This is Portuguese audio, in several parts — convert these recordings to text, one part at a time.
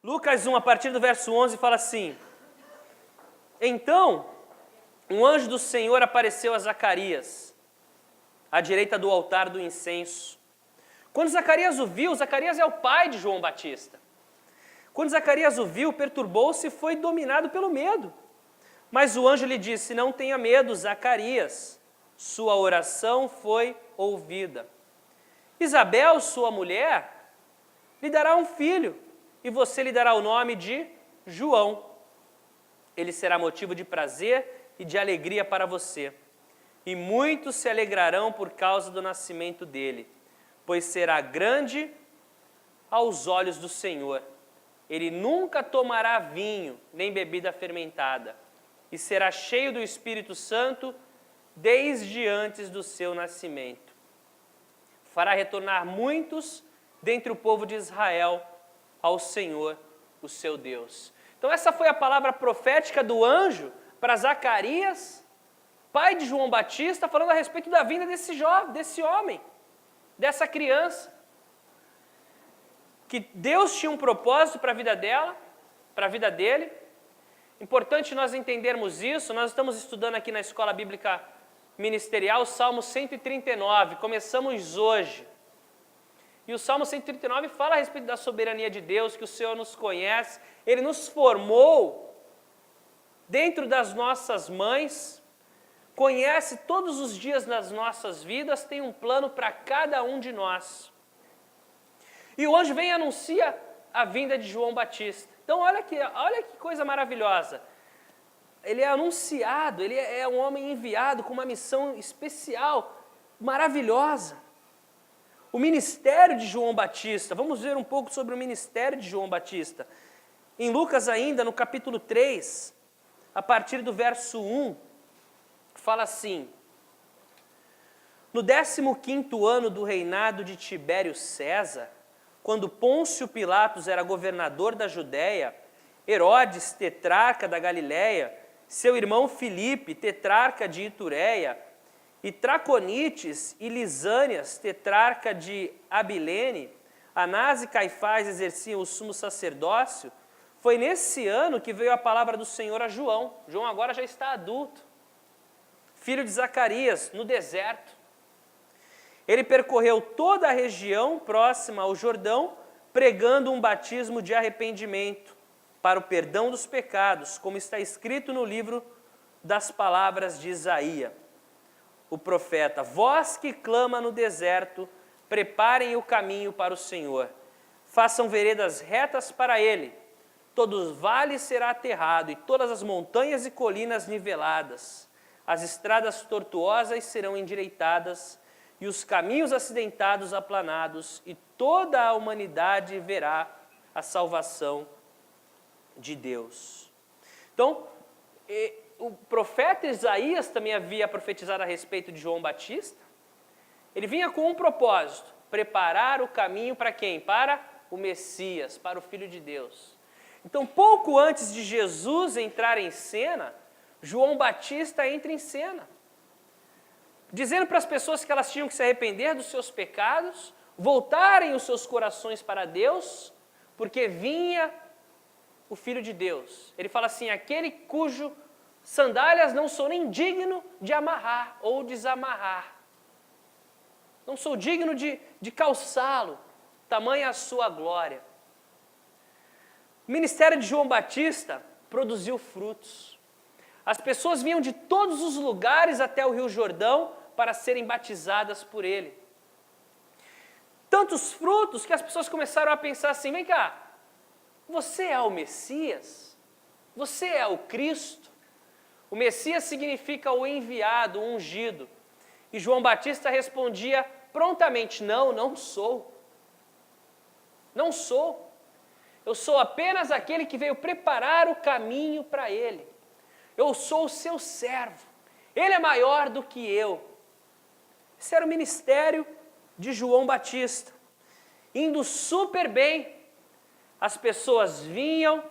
Lucas 1, a partir do verso 11, fala assim: Então, um anjo do Senhor apareceu a Zacarias, à direita do altar do incenso. Quando Zacarias o viu, Zacarias é o pai de João Batista. Quando Zacarias o viu, perturbou-se e foi dominado pelo medo. Mas o anjo lhe disse: Não tenha medo, Zacarias, sua oração foi ouvida. Isabel, sua mulher, lhe dará um filho, e você lhe dará o nome de João. Ele será motivo de prazer e de alegria para você. E muitos se alegrarão por causa do nascimento dele, pois será grande aos olhos do Senhor. Ele nunca tomará vinho, nem bebida fermentada, e será cheio do Espírito Santo desde antes do seu nascimento. Fará retornar muitos dentre o povo de Israel ao Senhor, o seu Deus. Então essa foi a palavra profética do anjo para Zacarias, pai de João Batista, falando a respeito da vinda desse jovem, desse homem, dessa criança. Que Deus tinha um propósito para a vida dela, para a vida dele. Importante nós entendermos isso. Nós estamos estudando aqui na Escola Bíblica Ministerial o Salmo 139, começamos hoje. E o Salmo 139 fala a respeito da soberania de Deus, que o Senhor nos conhece, Ele nos formou dentro das nossas mães, conhece todos os dias das nossas vidas, tem um plano para cada um de nós. E o anjo vem e anuncia a vinda de João Batista. Então olha que coisa maravilhosa. Ele é anunciado, ele é um homem enviado com uma missão especial, maravilhosa. O ministério de João Batista, vamos ver um pouco sobre o ministério de João Batista. Em Lucas ainda, no capítulo 3, a partir do verso 1, fala assim: No 15º ano do reinado de Tibério César, quando Pôncio Pilatos era governador da Judéia, Herodes, tetrarca da Galiléia, seu irmão Filipe, tetrarca de Itureia, e Traconites e Lisânias, tetrarca de Abilene, Anás e Caifás exerciam o sumo sacerdócio. Foi nesse ano que veio a palavra do Senhor a João. João agora já está adulto, filho de Zacarias, no deserto. Ele percorreu toda a região próxima ao Jordão, pregando um batismo de arrependimento para o perdão dos pecados, como está escrito no livro das palavras de Isaías, o profeta: Vós que clama no deserto, preparem o caminho para o Senhor, façam veredas retas para ele, todo o vale será aterrado e todas as montanhas e colinas niveladas, as estradas tortuosas serão endireitadas e os caminhos acidentados aplanados, e toda a humanidade verá a salvação de Deus. Então, o profeta Isaías também havia profetizado a respeito de João Batista. Ele vinha com um propósito: preparar o caminho para quem? Para o Messias, para o Filho de Deus. Então, pouco antes de Jesus entrar em cena, João Batista entra em cena, dizendo para as pessoas que elas tinham que se arrepender dos seus pecados, voltarem os seus corações para Deus, porque vinha o Filho de Deus. Ele fala assim: aquele cujo sandálias não sou nem digno de amarrar ou desamarrar. Não sou digno de calçá-lo, tamanha a sua glória. O ministério de João Batista produziu frutos. As pessoas vinham de todos os lugares até o Rio Jordão para serem batizadas por ele. Tantos frutos que as pessoas começaram a pensar assim: vem cá, você é o Messias? Você é o Cristo? O Messias significa o enviado, o ungido. E João Batista respondia prontamente: não sou. Não sou. Eu sou apenas aquele que veio preparar o caminho para ele. Eu sou o seu servo. Ele é maior do que eu. Esse era o ministério de João Batista. Indo super bem. As pessoas vinham,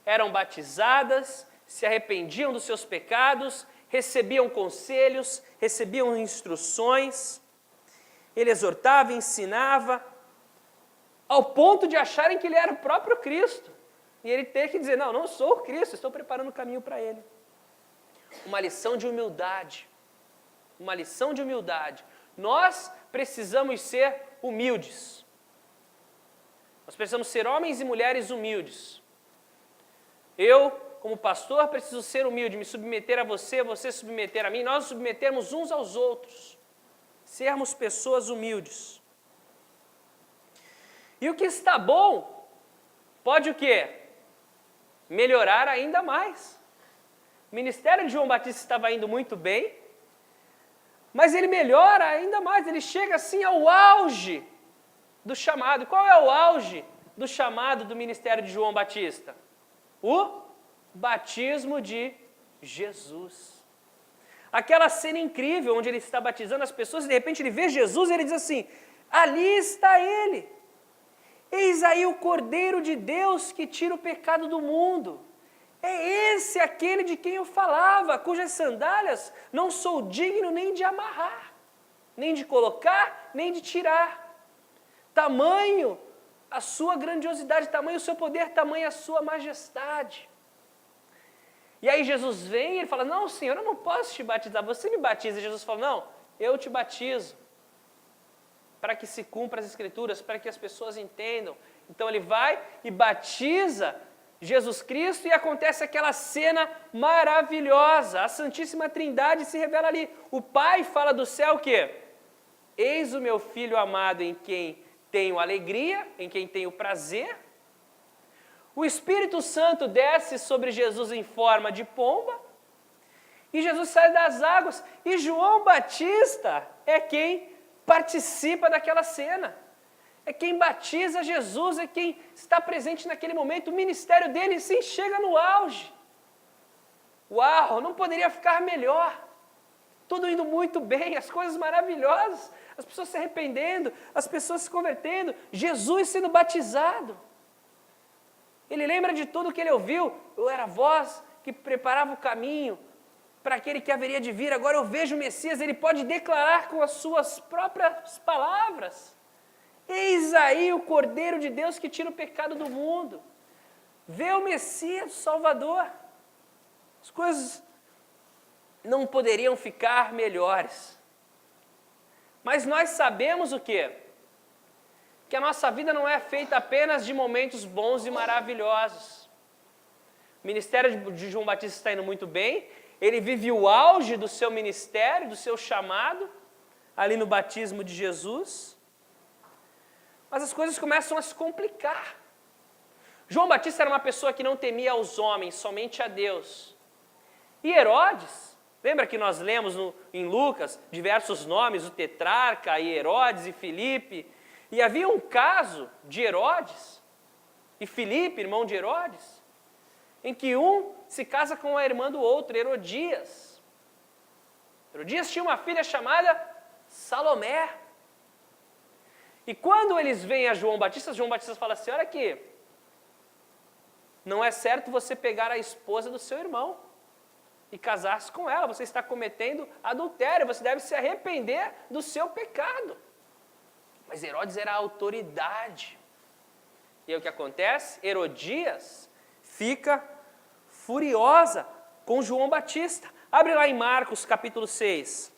eram batizadas, se arrependiam dos seus pecados, recebiam conselhos, recebiam instruções. Ele exortava, ensinava, ao ponto de acharem que ele era o próprio Cristo. E ele ter que dizer, não, não sou o Cristo, estou preparando o caminho para ele. Uma lição de humildade. Uma lição de humildade. Nós precisamos ser humildes. Nós precisamos ser homens e mulheres humildes. Eu, como pastor, preciso ser humilde, me submeter a você, você submeter a mim, nós nos submetermos uns aos outros. Sermos pessoas humildes. E o que está bom, pode o quê? Melhorar ainda mais. O ministério de João Batista estava indo muito bem, mas ele melhora ainda mais, ele chega assim ao auge do chamado. Qual é o auge do chamado do ministério de João Batista? O batismo de Jesus. Aquela cena incrível onde ele está batizando as pessoas e de repente ele vê Jesus e ele diz assim, ali está ele. Eis aí o Cordeiro de Deus que tira o pecado do mundo. É esse aquele de quem eu falava, cujas sandálias não sou digno nem de amarrar, nem de colocar, nem de tirar. Tamanho a sua grandiosidade, tamanho o seu poder, tamanho a sua majestade. E aí Jesus vem e ele fala, não, Senhor, eu não posso te batizar, você me batiza. E Jesus fala, não, eu te batizo, para que se cumpra as Escrituras, para que as pessoas entendam. Então ele vai e batiza Jesus Cristo e acontece aquela cena maravilhosa. A Santíssima Trindade se revela ali. O Pai fala do céu o quê? Eis o meu Filho amado em quem tenho alegria, em quem tenho prazer. O Espírito Santo desce sobre Jesus em forma de pomba. E Jesus sai das águas. E João Batista é quem participa daquela cena. É quem batiza Jesus, é quem está presente naquele momento. O ministério dele sim chega no auge. Uau, não poderia ficar melhor. Tudo indo muito bem, as coisas maravilhosas, as pessoas se arrependendo, as pessoas se convertendo, Jesus sendo batizado. Ele lembra de tudo que ele ouviu. Eu era a voz que preparava o caminho para aquele que haveria de vir. Agora eu vejo o Messias, ele pode declarar com as suas próprias palavras. Eis aí o Cordeiro de Deus que tira o pecado do mundo. Vê o Messias, o Salvador. As coisas não poderiam ficar melhores. Mas nós sabemos o quê? Que a nossa vida não é feita apenas de momentos bons e maravilhosos. O ministério de João Batista está indo muito bem. Ele vive o auge do seu ministério, do seu chamado, ali no batismo de Jesus. Mas as coisas começam a se complicar. João Batista era uma pessoa que não temia aos homens, somente a Deus. E Herodes, lembra que nós lemos em Lucas diversos nomes, o tetrarca, e Herodes e Filipe. E havia um caso de Herodes e Filipe, irmão de Herodes, em que um se casa com a irmã do outro, Herodias. Herodias tinha uma filha chamada Salomé. E quando eles vêm a João Batista fala assim, olha aqui, não é certo você pegar a esposa do seu irmão e casar-se com ela, você está cometendo adultério, você deve se arrepender do seu pecado. Mas Herodes era a autoridade. E aí o que acontece? Herodias fica furiosa com João Batista. Abre lá em Marcos capítulo 6.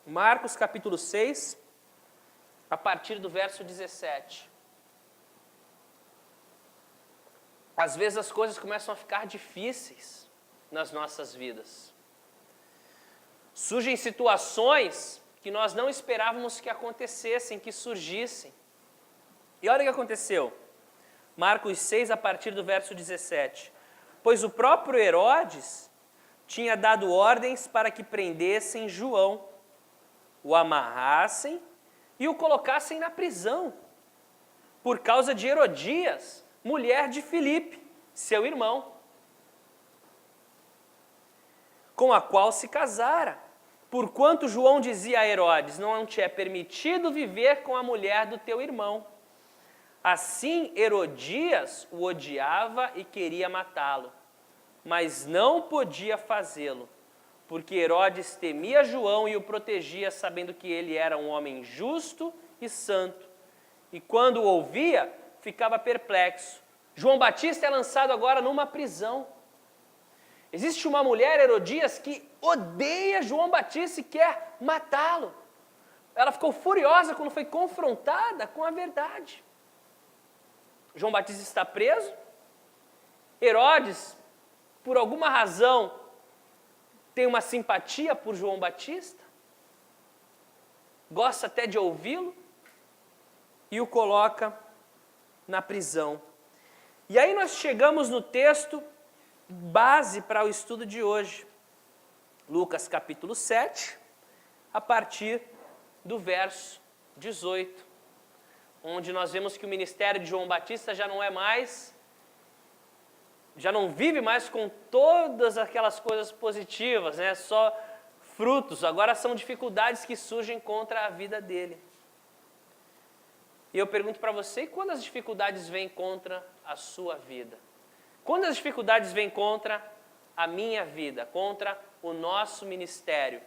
Marcos capítulo 6, a partir do verso 17. Às vezes as coisas começam a ficar difíceis nas nossas vidas. Surgem situações que nós não esperávamos que acontecessem, que surgissem. E olha o que aconteceu. Marcos 6, a partir do verso 17. Pois o próprio Herodes tinha dado ordens para que prendessem João, o amarrassem e o colocassem na prisão, por causa de Herodias, mulher de Filipe, seu irmão, com a qual se casara. Porquanto João dizia a Herodes, não te é permitido viver com a mulher do teu irmão. Assim Herodias o odiava e queria matá-lo, mas não podia fazê-lo, porque Herodes temia João e o protegia, sabendo que ele era um homem justo e santo, e quando o ouvia, ficava perplexo. João Batista é lançado agora numa prisão. Existe uma mulher, Herodias, que odeia João Batista e quer matá-lo. Ela ficou furiosa quando foi confrontada com a verdade. João Batista está preso. Herodes, por alguma razão, tem uma simpatia por João Batista. Gosta até de ouvi-lo. E o coloca na prisão. E aí nós chegamos no texto base para o estudo de hoje. Lucas capítulo 7, a partir do verso 18, onde nós vemos que o ministério de João Batista já não vive mais com todas aquelas coisas positivas, né? Só frutos, agora são dificuldades que surgem contra a vida dele. E eu pergunto para você, quando as dificuldades vêm contra a sua vida? Quando as dificuldades vêm contra a minha vida, contra o nosso ministério,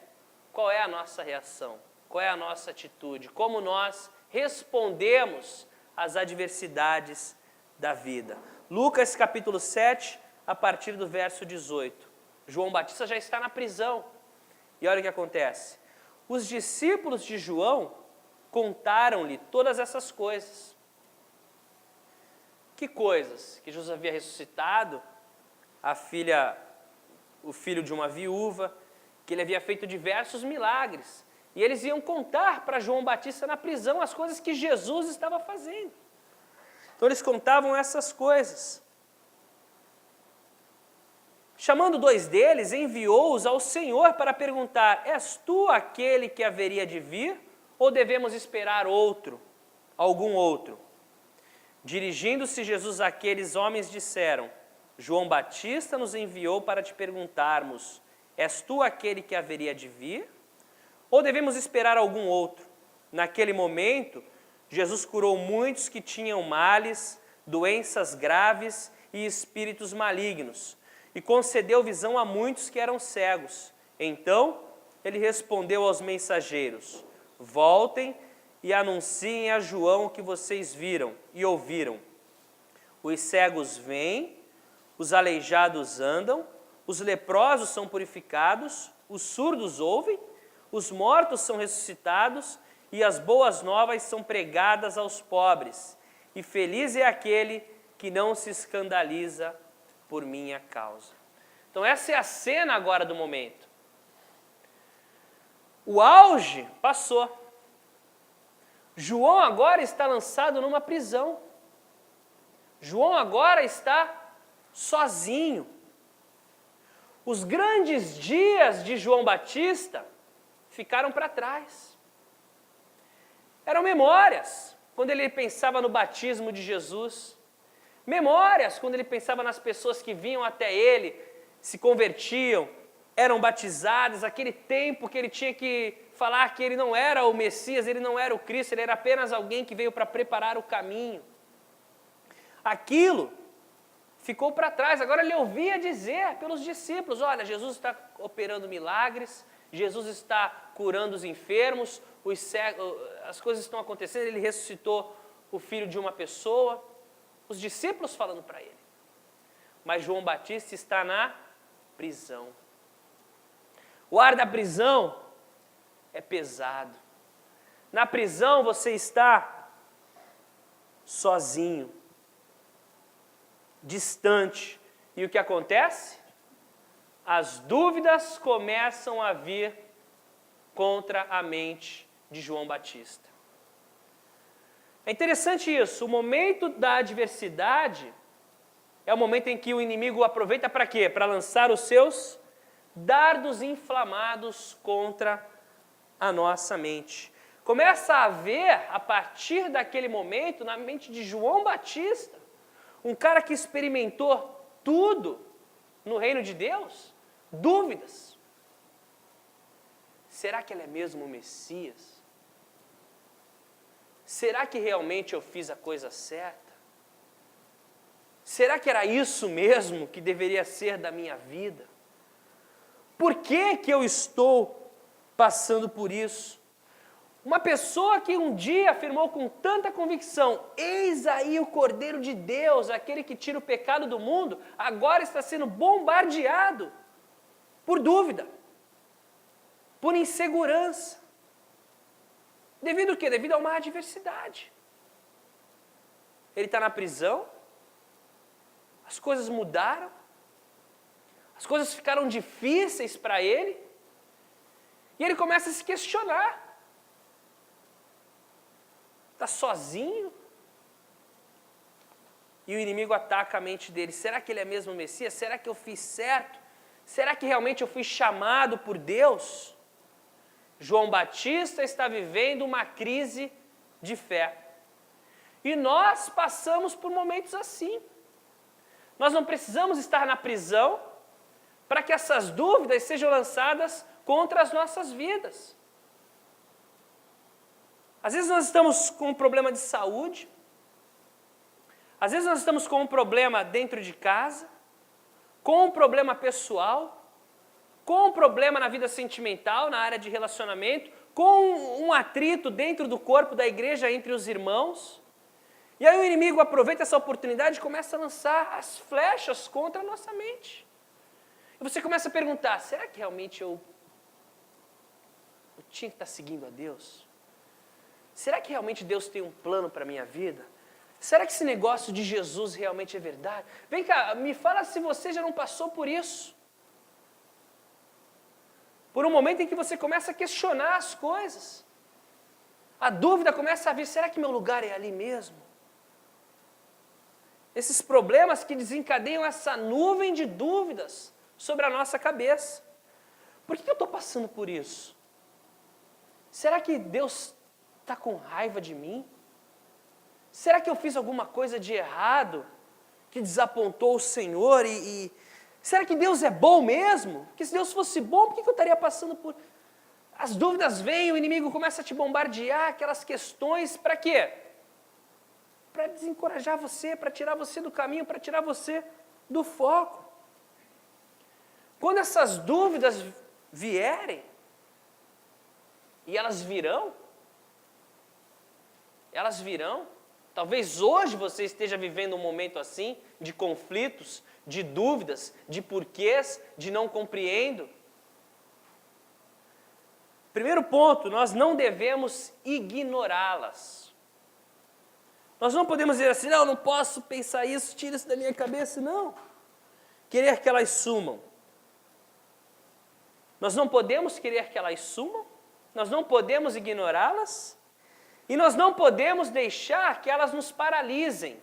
qual é a nossa reação? Qual é a nossa atitude? Como nós respondemos às adversidades da vida? Lucas capítulo 7, a partir do verso 18. João Batista já está na prisão. E olha o que acontece. Os discípulos de João contaram-lhe todas essas coisas. Que coisas? Que Jesus havia ressuscitado o filho de uma viúva, que ele havia feito diversos milagres. E eles iam contar para João Batista na prisão as coisas que Jesus estava fazendo. Então eles contavam essas coisas. Chamando 2 deles, enviou-os ao Senhor para perguntar: és tu aquele que haveria de vir, ou devemos esperar algum outro? Dirigindo-se Jesus àqueles homens, disseram: João Batista nos enviou para te perguntarmos: és tu aquele que haveria de vir, ou devemos esperar algum outro? Naquele momento, Jesus curou muitos que tinham males, doenças graves e espíritos malignos, e concedeu visão a muitos que eram cegos. Então, ele respondeu aos mensageiros: voltem e anunciem a João o que vocês viram e ouviram. Os cegos veem, os aleijados andam, os leprosos são purificados, os surdos ouvem, os mortos são ressuscitados e as boas novas são pregadas aos pobres. E feliz é aquele que não se escandaliza por minha causa. Então essa é a cena agora do momento. O auge passou. João agora está lançado numa prisão. João agora está sozinho. Os grandes dias de João Batista ficaram para trás. Eram memórias, quando ele pensava no batismo de Jesus. Memórias, quando ele pensava nas pessoas que vinham até ele, se convertiam, eram batizadas, aquele tempo que ele tinha que falar que ele não era o Messias, ele não era o Cristo, ele era apenas alguém que veio para preparar o caminho. Aquilo ficou para trás. Agora ele ouvia dizer pelos discípulos: olha, Jesus está operando milagres, Jesus está curando os enfermos, os cegos, as coisas estão acontecendo, ele ressuscitou o filho de uma pessoa. Os discípulos falando para ele. Mas João Batista está na prisão. O ar da prisão é pesado. Na prisão você está sozinho, distante. E o que acontece? As dúvidas começam a vir contra a mente de João Batista. É interessante isso, o momento da adversidade é o momento em que o inimigo aproveita para quê? Para lançar os seus dardos inflamados contra a nossa mente. Começa a haver, a partir daquele momento, na mente de João Batista, um cara que experimentou tudo no reino de Deus, dúvidas. Será que ele é mesmo o Messias? Será que realmente eu fiz a coisa certa? Será que era isso mesmo que deveria ser da minha vida? Por que que eu estou passando por isso? Uma pessoa que um dia afirmou com tanta convicção: eis aí o Cordeiro de Deus, aquele que tira o pecado do mundo, agora está sendo bombardeado por dúvida, por insegurança. Devido a quê? Devido a uma adversidade. Ele está na prisão, as coisas mudaram, as coisas ficaram difíceis para ele, e ele começa a se questionar. Está sozinho, e o inimigo ataca a mente dele. Será que ele é mesmo o Messias? Será que eu fiz certo? Será que realmente eu fui chamado por Deus? João Batista está vivendo uma crise de fé. E nós passamos por momentos assim. Nós não precisamos estar na prisão para que essas dúvidas sejam lançadas contra as nossas vidas. Às vezes nós estamos com um problema de saúde, às vezes nós estamos com um problema dentro de casa, com um problema pessoal, com um problema na vida sentimental, na área de relacionamento, com um atrito dentro do corpo da igreja entre os irmãos. E aí o inimigo aproveita essa oportunidade e começa a lançar as flechas contra a nossa mente. E você começa a perguntar: será que realmente eu tinha que estar seguindo a Deus? Será que realmente Deus tem um plano para a minha vida? Será que esse negócio de Jesus realmente é verdade? Vem cá, me fala se você já não passou por isso. Por um momento em que você começa a questionar as coisas. A dúvida começa a vir: será que meu lugar é ali mesmo? Esses problemas que desencadeiam essa nuvem de dúvidas sobre a nossa cabeça. Por que eu estou passando por isso? Será que Deus está com raiva de mim? Será que eu fiz alguma coisa de errado que desapontou o Senhor? Será que Deus é bom mesmo? Porque se Deus fosse bom, por que eu estaria passando por... As dúvidas vêm, o inimigo começa a te bombardear, aquelas questões, para quê? Para desencorajar você, para tirar você do caminho, para tirar você do foco. Quando essas dúvidas vierem, e elas virão, talvez hoje você esteja vivendo um momento assim, de conflitos, de dúvidas, de porquês, de não compreendo. Primeiro ponto, nós não devemos ignorá-las. Nós não podemos dizer assim: não posso pensar isso, tira isso da minha cabeça, não. Querer que elas sumam. Nós não podemos querer que elas sumam, nós não podemos ignorá-las, e nós não podemos deixar que elas nos paralisem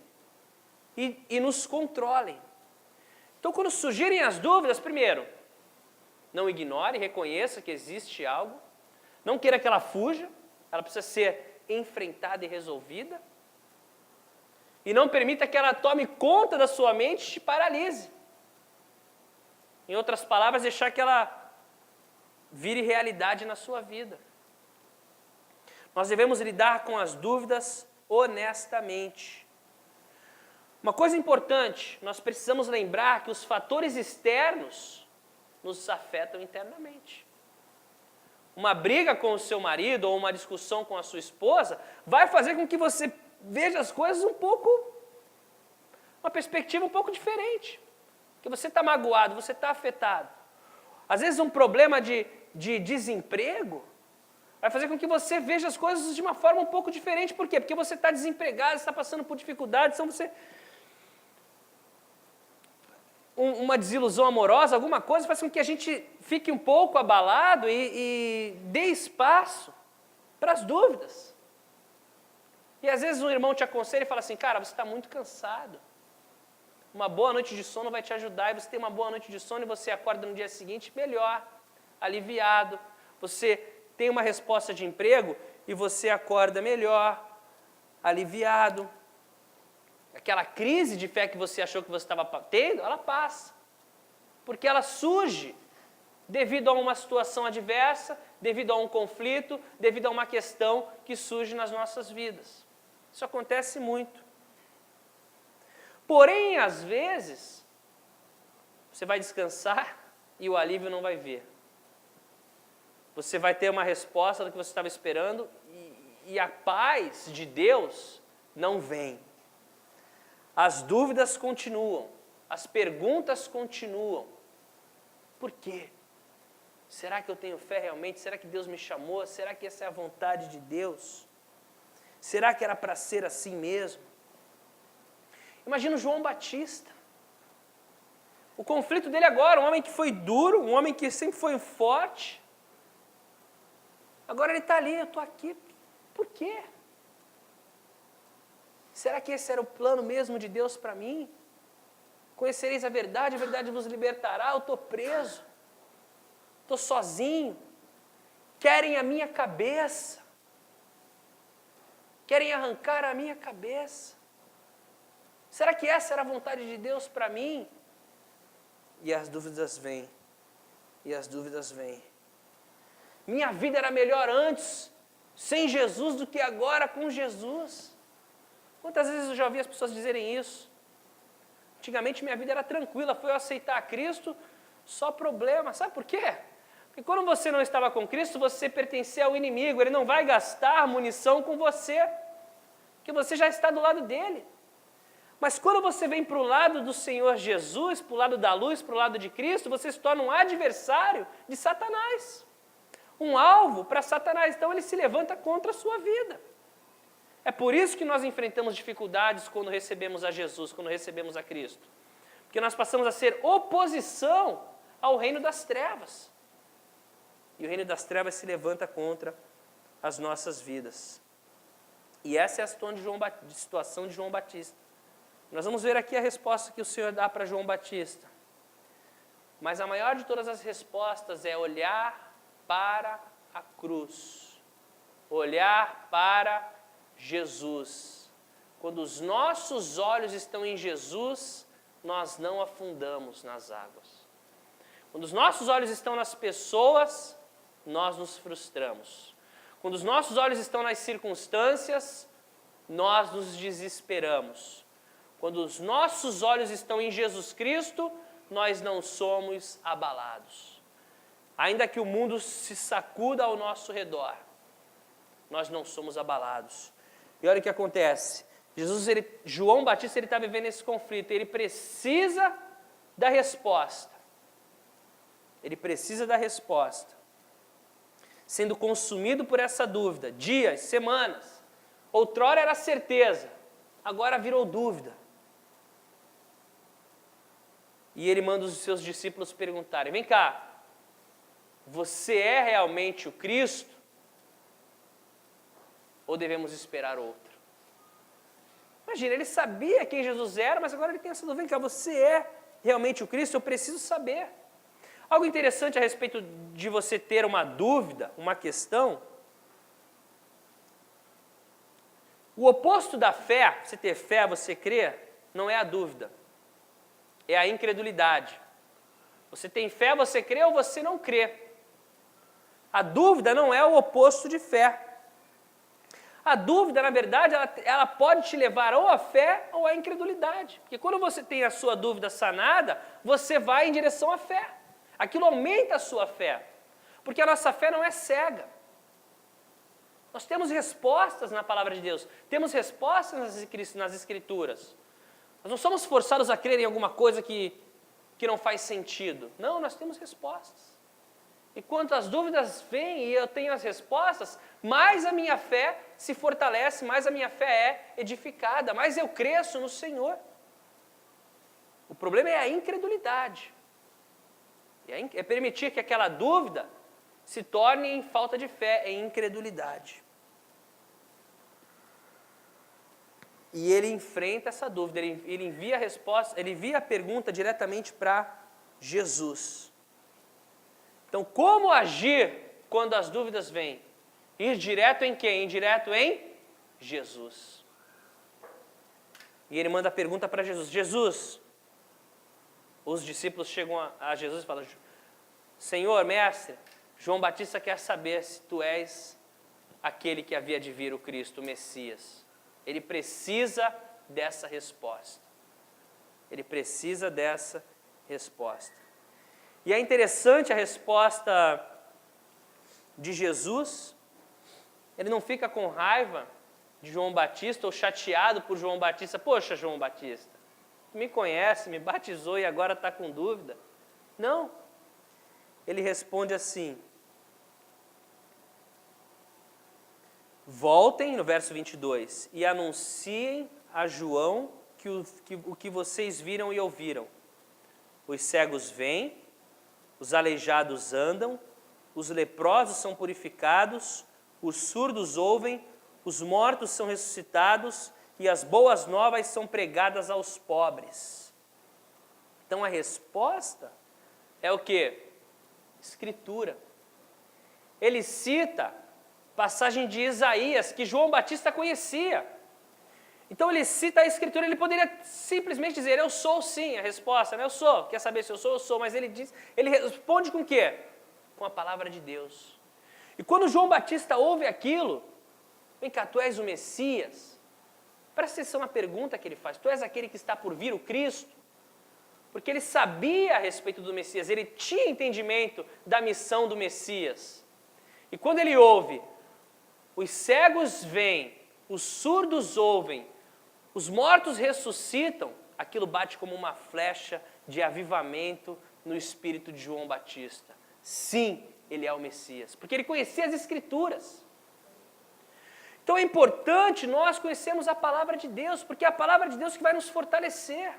e nos controlem. Então, quando surgirem as dúvidas, primeiro, não ignore, reconheça que existe algo, não queira que ela fuja, ela precisa ser enfrentada e resolvida, e não permita que ela tome conta da sua mente e te paralise. Em outras palavras, deixar que ela vire realidade na sua vida. Nós devemos lidar com as dúvidas honestamente. Uma coisa importante, nós precisamos lembrar que os fatores externos nos afetam internamente. Uma briga com o seu marido ou uma discussão com a sua esposa vai fazer com que você veja as coisas uma perspectiva um pouco diferente. Porque você está magoado, você está afetado. Às vezes um problema de desemprego vai fazer com que você veja as coisas de uma forma um pouco diferente. Por quê? Porque você está desempregado, está passando por dificuldades, então você... uma desilusão amorosa, alguma coisa, faz com que a gente fique um pouco abalado e dê espaço para as dúvidas. E às vezes um irmão te aconselha e fala assim: cara, você está muito cansado. Uma boa noite de sono vai te ajudar, e você tem uma boa noite de sono e você acorda no dia seguinte melhor, aliviado. Você tem uma resposta de emprego e você acorda melhor, aliviado. Aquela crise de fé que você achou que você estava tendo, ela passa. Porque ela surge devido a uma situação adversa, devido a um conflito, devido a uma questão que surge nas nossas vidas. Isso acontece muito. Porém, às vezes, você vai descansar e o alívio não vai vir. você vai ter uma resposta do que você estava esperando e a paz de Deus não vem. As dúvidas continuam, as perguntas continuam. Por quê? Será que eu tenho fé realmente? Será que Deus me chamou? Será que essa é a vontade de Deus? Será que era para ser assim mesmo? Imagina o João Batista. O conflito dele agora, um homem que foi duro, um homem que sempre foi forte. Agora ele está ali, eu estou aqui. Por quê? Será que esse era o plano mesmo de Deus para mim? Conhecereis a verdade vos libertará, eu estou preso. Estou sozinho. Querem a minha cabeça. Querem arrancar a minha cabeça. Será que essa era a vontade de Deus para mim? E as dúvidas vêm. E as dúvidas vêm. Minha vida era melhor antes, sem Jesus, do que agora com Jesus. Quantas vezes eu já ouvi as pessoas dizerem isso? Antigamente minha vida era tranquila, foi eu aceitar Cristo, só problema. Sabe por quê? Porque quando você não estava com Cristo, você pertencia ao inimigo, ele não vai gastar munição com você, porque você já está do lado dele. Mas quando você vem para o lado do Senhor Jesus, para o lado da luz, para o lado de Cristo, você se torna um adversário de Satanás. Um alvo para Satanás. Então ele se levanta contra a sua vida. É por isso que nós enfrentamos dificuldades quando recebemos a Jesus, quando recebemos a Cristo. Porque nós passamos a ser oposição ao reino das trevas. E o reino das trevas se levanta contra as nossas vidas. E essa é a situação de João Batista. Nós vamos ver aqui a resposta que o Senhor dá para João Batista. Mas a maior de todas as respostas é olhar para a cruz. Olhar para Jesus. Quando os nossos olhos estão em Jesus, nós não afundamos nas águas. Quando os nossos olhos estão nas pessoas, nós nos frustramos. Quando os nossos olhos estão nas circunstâncias, nós nos desesperamos. Quando os nossos olhos estão em Jesus Cristo, nós não somos abalados. Ainda que o mundo se sacuda ao nosso redor, nós não somos abalados. E olha o que acontece. João Batista está vivendo esse conflito. Ele precisa da resposta. Ele precisa da resposta. Sendo consumido por essa dúvida, dias, semanas. Outrora era certeza, agora virou dúvida. E ele manda os seus discípulos perguntarem, vem cá, você é realmente o Cristo? Ou devemos esperar outro? Imagina, ele sabia quem Jesus era, mas agora ele tem essa dúvida, vem cá, você é realmente o Cristo? Eu preciso saber. Algo interessante a respeito de você ter uma dúvida, uma questão. O oposto da fé, você ter fé, você crer, não é a dúvida. É a incredulidade. Você tem fé, você crê ou você não crê. A dúvida não é o oposto de fé. A dúvida, na verdade, ela pode te levar ou à fé ou à incredulidade. Porque quando você tem a sua dúvida sanada, você vai em direção à fé. Aquilo aumenta a sua fé. Porque a nossa fé não é cega. Nós temos respostas na palavra de Deus. Temos respostas nas Escrituras. Nós não somos forçados a crer em alguma coisa que não faz sentido. Não, nós temos respostas. E quanto as dúvidas vêm e eu tenho as respostas, mais a minha fé se fortalece, mais a minha fé é edificada, mais eu cresço no Senhor. O problema é a incredulidade. É permitir que aquela dúvida se torne em falta de fé, em incredulidade. E ele enfrenta essa dúvida, ele envia a resposta, ele envia a pergunta diretamente para Jesus. Então, como agir quando as dúvidas vêm? Ir direto em quem? Ir direto em Jesus. E ele manda a pergunta para Jesus. Jesus, os discípulos chegam a Jesus e falam, Senhor, mestre, João Batista quer saber se tu és aquele que havia de vir, o Cristo, o Messias. Ele precisa dessa resposta. Ele precisa dessa resposta. E é interessante a resposta de Jesus, ele não fica com raiva de João Batista ou chateado por João Batista. Poxa, João Batista, tu me conhece, me batizou e agora está com dúvida. Não. Ele responde assim: voltem, no verso 22, e anunciem a João o que vocês viram e ouviram. Os cegos vêm, os aleijados andam, os leprosos são purificados, os surdos ouvem, os mortos são ressuscitados e as boas novas são pregadas aos pobres. Então a resposta é o quê? Escritura. Ele cita passagem de Isaías que João Batista conhecia. Então ele cita a Escritura, ele poderia simplesmente dizer, eu sou sim, a resposta, né? Eu sou. Quer saber se eu sou, mas ele responde com o quê? Com a palavra de Deus. E quando João Batista ouve aquilo, vem cá, tu és o Messias? Presta atenção na pergunta que ele faz, tu és aquele que está por vir, o Cristo? Porque ele sabia a respeito do Messias, ele tinha entendimento da missão do Messias. E quando ele ouve, os cegos vêm, os surdos ouvem, os mortos ressuscitam, aquilo bate como uma flecha de avivamento no espírito de João Batista. Sim, ele é o Messias, porque ele conhecia as Escrituras. Então é importante nós conhecermos a palavra de Deus, porque é a palavra de Deus que vai nos fortalecer.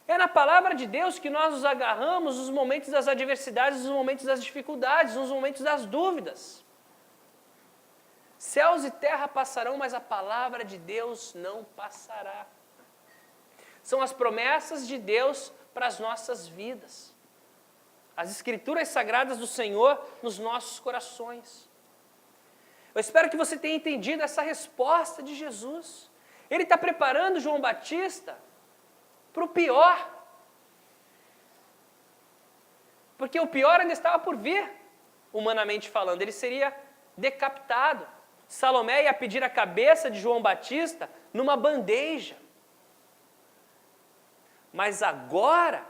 É na palavra de Deus que nós nos agarramos nos momentos das adversidades, nos momentos das dificuldades, nos momentos das dúvidas. Céus e terra passarão, mas a palavra de Deus não passará. São as promessas de Deus para as nossas vidas. As Escrituras sagradas do Senhor nos nossos corações. Eu espero que você tenha entendido essa resposta de Jesus. Ele está preparando João Batista para o pior. Porque o pior ainda estava por vir, humanamente falando. Ele seria decapitado. Salomé ia pedir a cabeça de João Batista numa bandeja. Mas agora,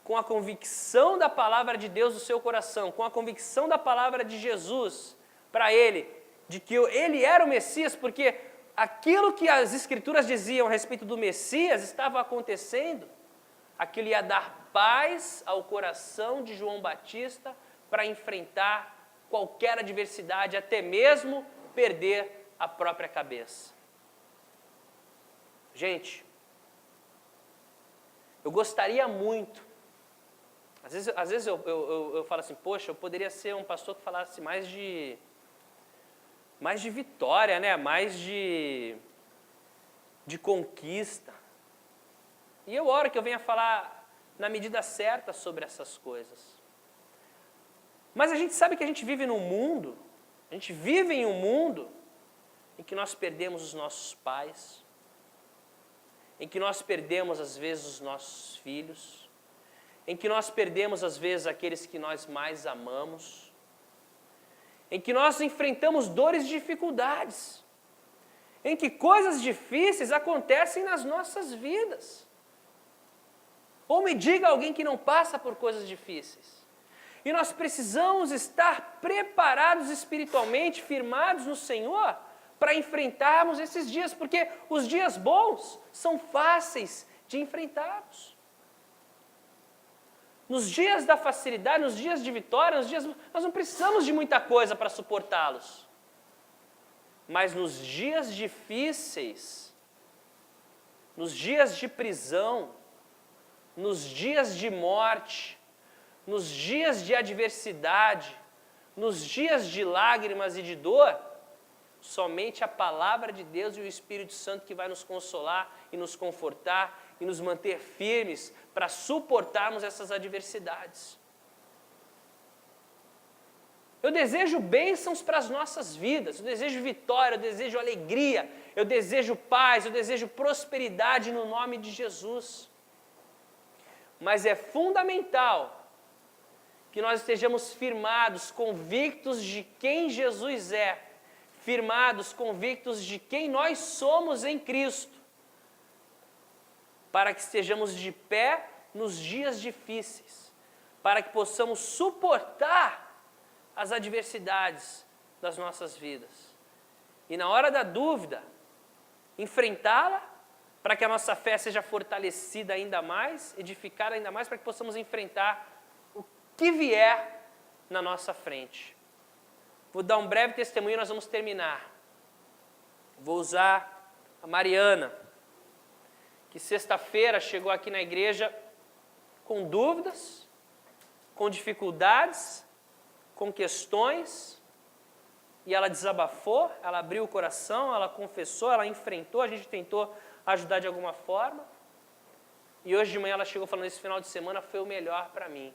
com a convicção da palavra de Deus no seu coração, com a convicção da palavra de Jesus para ele, de que ele era o Messias, porque aquilo que as Escrituras diziam a respeito do Messias estava acontecendo, aquilo ia dar paz ao coração de João Batista para enfrentar qualquer adversidade, até mesmo perder a própria cabeça. Gente, eu gostaria muito, às vezes eu falo assim, poxa, eu poderia ser um pastor que falasse mais de vitória, né? Mais de conquista. E eu oro que eu venha falar na medida certa sobre essas coisas. Mas a gente sabe que a gente vive em um mundo em que nós perdemos os nossos pais, em que nós perdemos às vezes os nossos filhos, em que nós perdemos às vezes aqueles que nós mais amamos, em que nós enfrentamos dores e dificuldades, em que coisas difíceis acontecem nas nossas vidas. Ou me diga alguém que não passa por coisas difíceis. E nós precisamos estar preparados espiritualmente, firmados no Senhor, para enfrentarmos esses dias, porque os dias bons são fáceis de enfrentarmos. Nos dias da facilidade, nos dias de vitória, nós não precisamos de muita coisa para suportá-los. Mas nos dias difíceis, nos dias de prisão, nos dias de morte, nos dias de adversidade, nos dias de lágrimas e de dor, somente a palavra de Deus e o Espírito Santo que vai nos consolar e nos confortar e nos manter firmes para suportarmos essas adversidades. Eu desejo bênçãos para as nossas vidas, eu desejo vitória, eu desejo alegria, eu desejo paz, eu desejo prosperidade no nome de Jesus. Mas é fundamental que nós estejamos firmados, convictos de quem Jesus é, firmados, convictos de quem nós somos em Cristo, para que estejamos de pé nos dias difíceis, para que possamos suportar as adversidades das nossas vidas. E na hora da dúvida, enfrentá-la para que a nossa fé seja fortalecida ainda mais, edificada ainda mais, para que possamos enfrentar o que vier na nossa frente. Vou dar um breve testemunho e nós vamos terminar. Vou usar a Mariana, que sexta-feira chegou aqui na igreja com dúvidas, com dificuldades, com questões, e ela desabafou, ela abriu o coração, ela confessou, ela enfrentou, a gente tentou ajudar de alguma forma. E hoje de manhã ela chegou falando, esse final de semana foi o melhor para mim,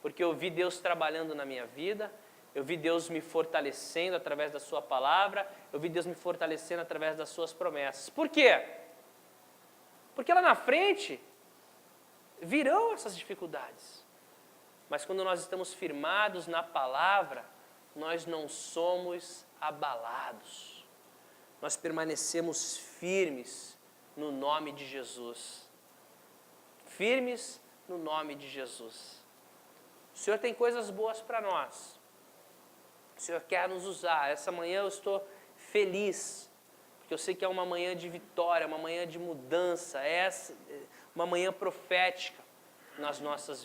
porque eu vi Deus trabalhando na minha vida, eu vi Deus me fortalecendo através da sua palavra, eu vi Deus me fortalecendo através das suas promessas. Por quê? Porque lá na frente virão essas dificuldades. Mas quando nós estamos firmados na palavra, nós não somos abalados. Nós permanecemos firmes no nome de Jesus. Firmes no nome de Jesus. O Senhor tem coisas boas para nós. O Senhor quer nos usar. Essa manhã eu estou feliz, porque eu sei que é uma manhã de vitória, uma manhã de mudança, uma manhã profética nas nossas